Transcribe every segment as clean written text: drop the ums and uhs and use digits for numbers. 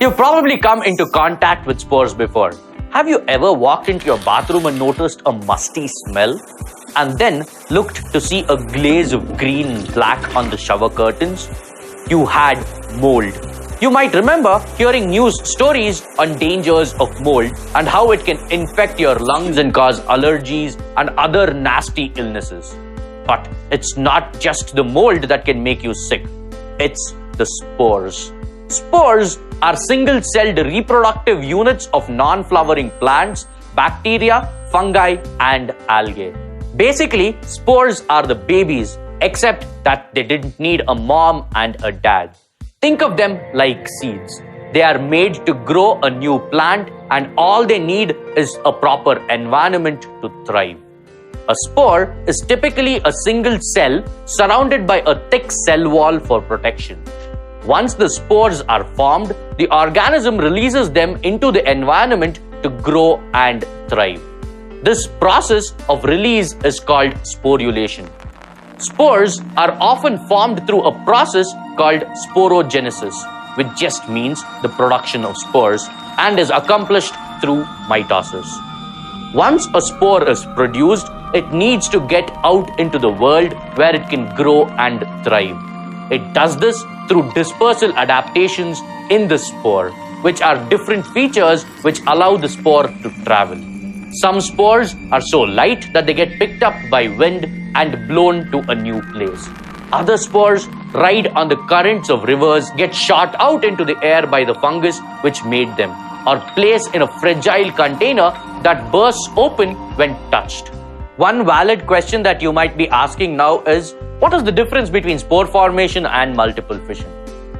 You've probably come into contact with spores before. Have you ever walked into your bathroom and noticed a musty smell? And then looked to see a glaze of green and black on the shower curtains? You had mold. You might remember hearing news stories on dangers of mold and how it can infect your lungs and cause allergies and other nasty illnesses. But it's not just the mold that can make you sick. It's the spores. Spores are single-celled reproductive units of non-flowering plants, bacteria, fungi, and algae. Basically, spores are the babies, except that they didn't need a mom and a dad. Think of them like seeds. They are made to grow a new plant, and all they need is a proper environment to thrive. A spore is typically a single cell surrounded by a thick cell wall for protection. Once the spores are formed, the organism releases them into the environment to grow and thrive. This process of release is called sporulation. Spores are often formed through a process called sporogenesis, which just means the production of spores, and is accomplished through mitosis. Once a spore is produced, it needs to get out into the world where it can grow and thrive. It does this through dispersal adaptations in the spore, which are different features which allow the spore to travel. Some spores are so light that they get picked up by wind and blown to a new place. Other spores ride on the currents of rivers, get shot out into the air by the fungus which made them, or placed in a fragile container that bursts open when touched. One valid question that you might be asking now is, what is the difference between spore formation and multiple fission?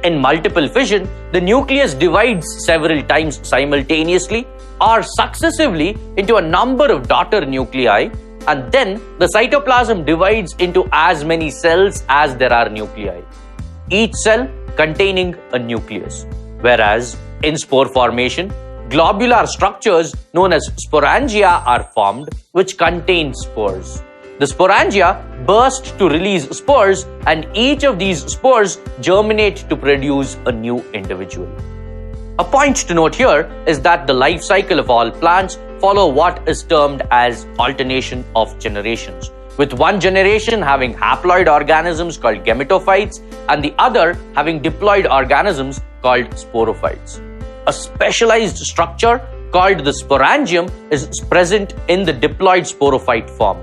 In multiple fission, the nucleus divides several times simultaneously or successively into a number of daughter nuclei, and then the cytoplasm divides into as many cells as there are nuclei, each cell containing a nucleus. Whereas in spore formation, globular structures known as sporangia are formed, which contain spores. The sporangia burst to release spores, and each of these spores germinate to produce a new individual. A point to note here is that the life cycle of all plants follow what is termed as alternation of generations, with one generation having haploid organisms called gametophytes and the other having diploid organisms called sporophytes. A specialized structure called the sporangium is present in the diploid sporophyte form.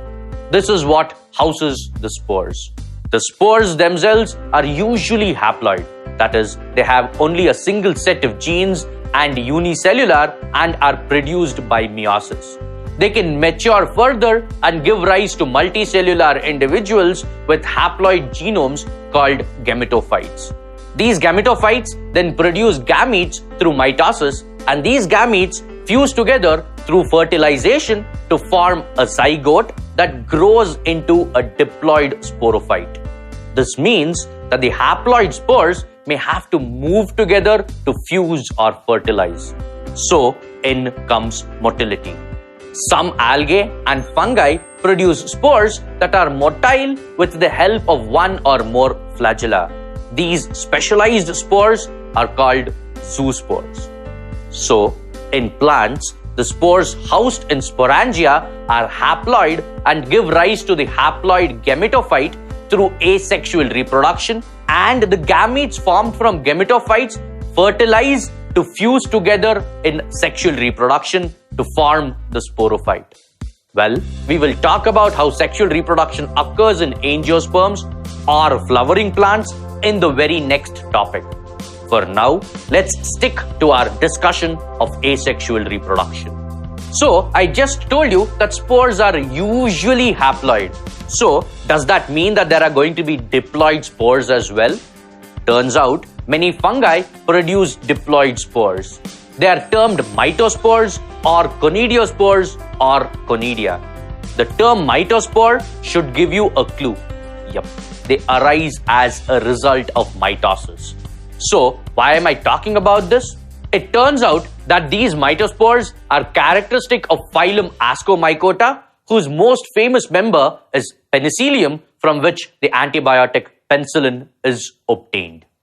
This is what houses the spores. The spores themselves are usually haploid, that is, they have only a single set of genes and unicellular and are produced by meiosis. They can mature further and give rise to multicellular individuals with haploid genomes called gametophytes. These gametophytes then produce gametes through mitosis, and these gametes fuse together through fertilization to form a zygote that grows into a diploid sporophyte. This means that the haploid spores may have to move together to fuse or fertilize. So, in comes motility. Some algae and fungi produce spores that are motile with the help of one or more flagella. These specialized spores are called zoospores. So, in plants, the spores housed in sporangia are haploid and give rise to the haploid gametophyte through asexual reproduction, and the gametes formed from gametophytes fertilize to fuse together in sexual reproduction to form the sporophyte. Well, we will talk about how sexual reproduction occurs in angiosperms or flowering plants in the very next topic. For now, let's stick to our discussion of asexual reproduction. So, I just told you that spores are usually haploid. So, does that mean that there are going to be diploid spores as well? Turns out, many fungi produce diploid spores. They are termed mitospores or conidiospores or conidia. The term mitospore should give you a clue. Yep, they arise as a result of mitosis. So, why am I talking about this? It turns out that these mitospores are characteristic of phylum Ascomycota, whose most famous member is Penicillium, from which the antibiotic penicillin is obtained.